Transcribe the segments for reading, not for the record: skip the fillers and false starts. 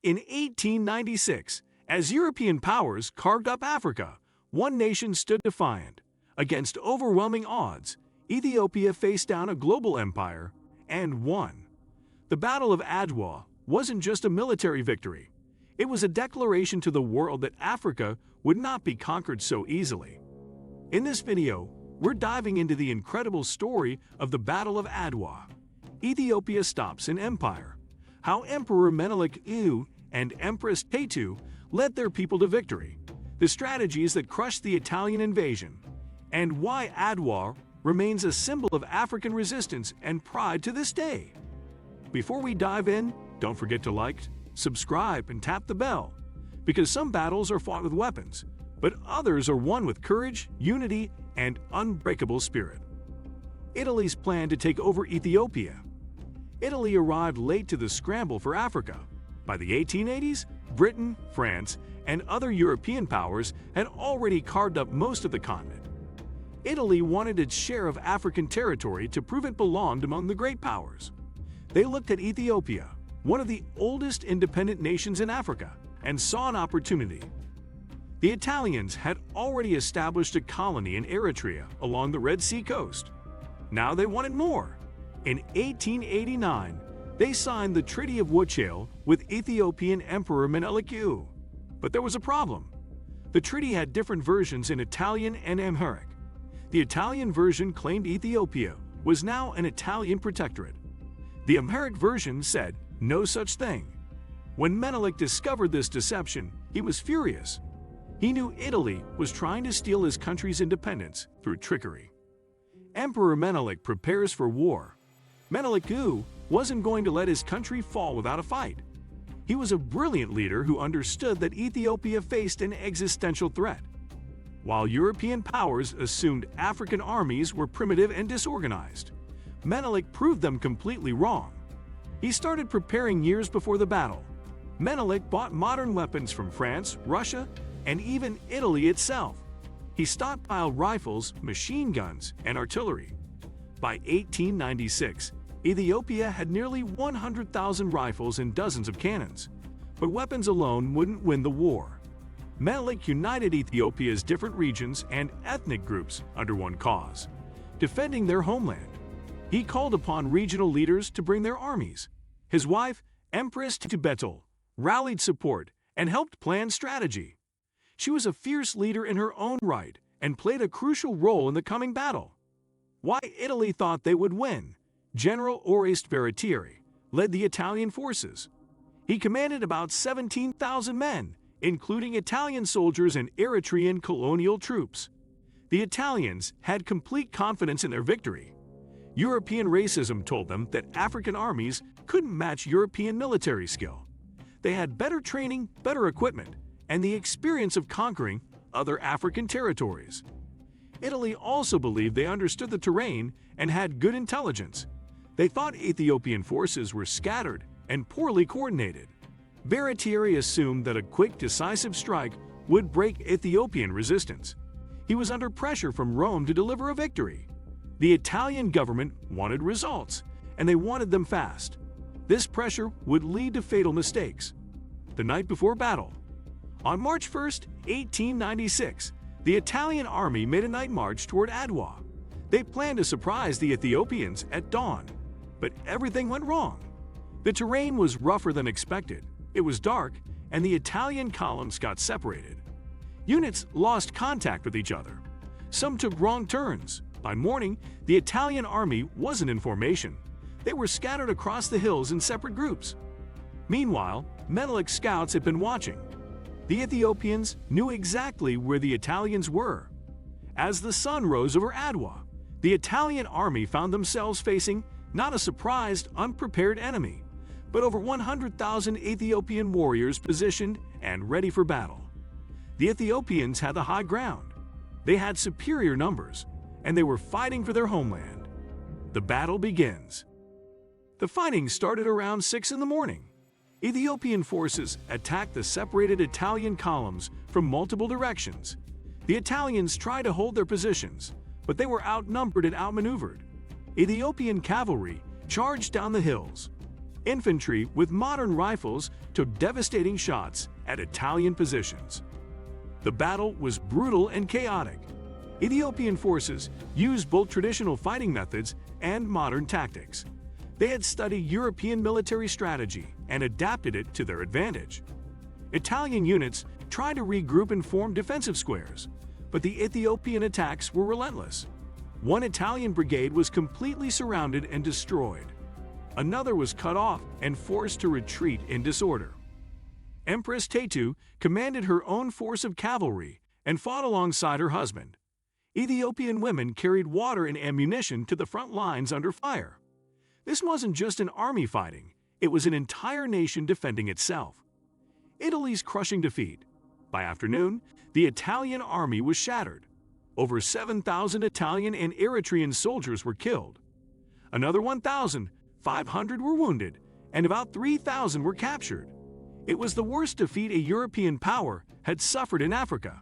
In 1896, as European powers carved up Africa, one nation stood defiant. Against overwhelming odds, Ethiopia faced down a global empire and won. The Battle of Adwa wasn't just a military victory. It was a declaration to the world that Africa would not be conquered so easily. In this video, we're diving into the incredible story of the Battle of Adwa. Ethiopia stops an empire. How Emperor Menelik II and Empress Tatu led their people to victory. The strategies that crushed the Italian invasion. And why Adwa remains a symbol of African resistance and pride to this day. Before we dive in, don't forget to like, subscribe, and tap the bell. Because some battles are fought with weapons, but others are won with courage, unity, and unbreakable spirit. Italy's plan to take over Ethiopia. Italy arrived late to the scramble for Africa. By the 1880s, Britain, France, and other European powers had already carved up most of the continent. Italy wanted its share of African territory to prove it belonged among the great powers. They looked at Ethiopia, one of the oldest independent nations in Africa, and saw an opportunity. The Italians had already established a colony in Eritrea along the Red Sea coast. Now they wanted more. In 1889, they signed the Treaty of Wuchale with Ethiopian Emperor Menelik II. But there was a problem. The treaty had different versions in Italian and Amharic. The Italian version claimed Ethiopia was now an Italian protectorate. The Amharic version said no such thing. When Menelik discovered this deception, he was furious. He knew Italy was trying to steal his country's independence through trickery. Emperor Menelik prepares for war. Menelik II wasn't going to let his country fall without a fight. He was a brilliant leader who understood that Ethiopia faced an existential threat. While European powers assumed African armies were primitive and disorganized, Menelik proved them completely wrong. He started preparing years before the battle. Menelik bought modern weapons from France, Russia, and even Italy itself. He stockpiled rifles, machine guns, and artillery. By 1896, Ethiopia had nearly 100,000 rifles and dozens of cannons. But weapons alone wouldn't win the war. Menelik united Ethiopia's different regions and ethnic groups under one cause, defending their homeland. He called upon regional leaders to bring their armies. His wife, Empress Tatu, rallied support and helped plan strategy. She was a fierce leader in her own right and played a crucial role in the coming battle. Why Italy thought they would win. General Oreste Baratieri led the Italian forces. He commanded about 17,000 men, including Italian soldiers and Eritrean colonial troops. The Italians had complete confidence in their victory. European racism told them that African armies couldn't match European military skill. They had better training, better equipment, and the experience of conquering other African territories. Italy also believed they understood the terrain and had good intelligence. They thought Ethiopian forces were scattered and poorly coordinated. Baratieri assumed that a quick, decisive strike would break Ethiopian resistance. He was under pressure from Rome to deliver a victory. The Italian government wanted results, and they wanted them fast. This pressure would lead to fatal mistakes. The night before battle, on March 1, 1896, the Italian army made a night march toward Adwa. They planned to surprise the Ethiopians at dawn, but everything went wrong. The terrain was rougher than expected. It was dark, and the Italian columns got separated. Units lost contact with each other. Some took wrong turns. By morning, the Italian army wasn't in formation. They were scattered across the hills in separate groups. Meanwhile, Menelik's scouts had been watching. The Ethiopians knew exactly where the Italians were. As the sun rose over Adwa, the Italian army found themselves facing not a surprised, unprepared enemy, but over 100,000 Ethiopian warriors positioned and ready for battle. The Ethiopians had the high ground. They had superior numbers, and they were fighting for their homeland. The battle begins. The fighting started around 6 in the morning. Ethiopian forces attacked the separated Italian columns from multiple directions. The Italians tried to hold their positions, but they were outnumbered and outmaneuvered. Ethiopian cavalry charged down the hills. Infantry with modern rifles took devastating shots at Italian positions. The battle was brutal and chaotic. Ethiopian forces used both traditional fighting methods and modern tactics. They had studied European military strategy and adapted it to their advantage. Italian units tried to regroup and form defensive squares, but the Ethiopian attacks were relentless. One Italian brigade was completely surrounded and destroyed. Another was cut off and forced to retreat in disorder. Empress Tetu commanded her own force of cavalry and fought alongside her husband. Ethiopian women carried water and ammunition to the front lines under fire. This wasn't just an army fighting, it was an entire nation defending itself. Italy's crushing defeat. By afternoon, the Italian army was shattered. Over 7,000 Italian and Eritrean soldiers were killed. Another 1,500 were wounded, and about 3,000 were captured. It was the worst defeat a European power had suffered in Africa.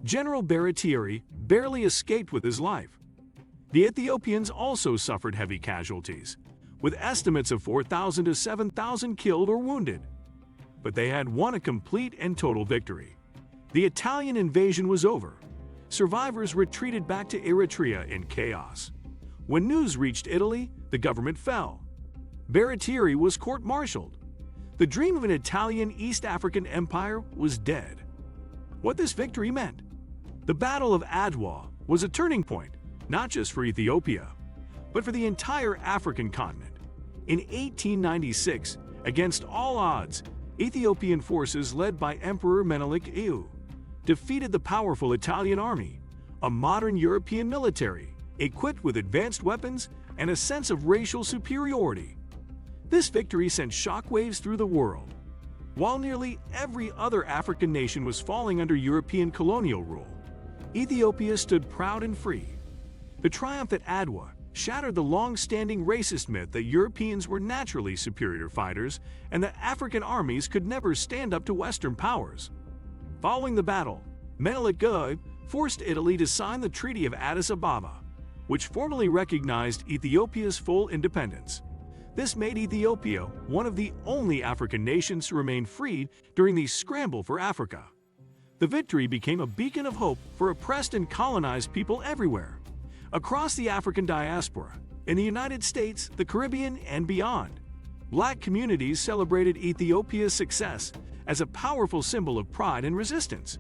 General Baratieri barely escaped with his life. The Ethiopians also suffered heavy casualties, with estimates of 4,000 to 7,000 killed or wounded. But they had won a complete and total victory. The Italian invasion was over. Survivors retreated back to Eritrea in chaos. When news reached Italy, the government fell. Baratieri was court-martialed. The dream of an Italian East African empire was dead. What this victory meant? The Battle of Adwa was a turning point, not just for Ethiopia, but for the entire African continent. In 1896, against all odds, Ethiopian forces led by Emperor Menelik defeated the powerful Italian army, a modern European military equipped with advanced weapons and a sense of racial superiority. This victory sent shockwaves through the world. While nearly every other African nation was falling under European colonial rule, Ethiopia stood proud and free. The triumph at Adwa shattered the long-standing racist myth that Europeans were naturally superior fighters and that African armies could never stand up to Western powers. Following the battle, Menelik forced Italy to sign the Treaty of Addis Ababa, which formally recognized Ethiopia's full independence. This made Ethiopia one of the only African nations to remain free during the scramble for Africa. The victory became a beacon of hope for oppressed and colonized people everywhere. Across the African diaspora, in the United States, the Caribbean, and beyond, Black communities celebrated Ethiopia's success as a powerful symbol of pride and resistance.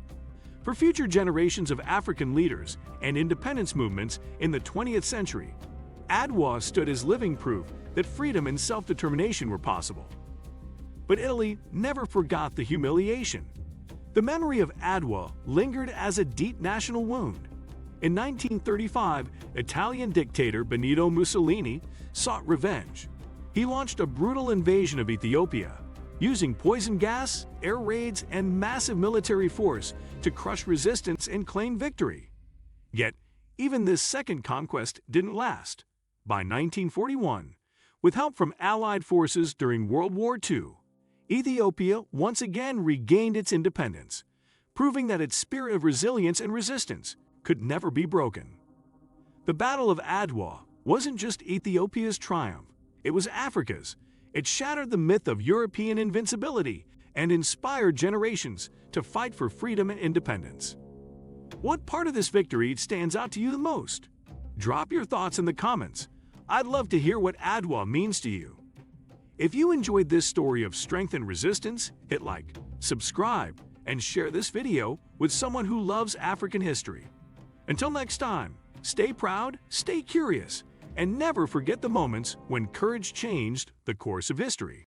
For future generations of African leaders and independence movements in the 20th century, Adwa stood as living proof that freedom and self-determination were possible. But Italy never forgot the humiliation. The memory of Adwa lingered as a deep national wound. In 1935, Italian dictator Benito Mussolini sought revenge. He launched a brutal invasion of Ethiopia, using poison gas, air raids, and massive military force to crush resistance and claim victory. Yet, even this second conquest didn't last. By 1941, with help from Allied forces during World War II, Ethiopia once again regained its independence, proving that its spirit of resilience and resistance could never be broken. The Battle of Adwa wasn't just Ethiopia's triumph, it was Africa's. It shattered the myth of European invincibility and inspired generations to fight for freedom and independence. What part of this victory stands out to you the most? Drop your thoughts in the comments. I'd love to hear what Adwa means to you. If you enjoyed this story of strength and resistance, hit like, subscribe, and share this video with someone who loves African history. Until next time, stay proud, stay curious, and never forget the moments when courage changed the course of history.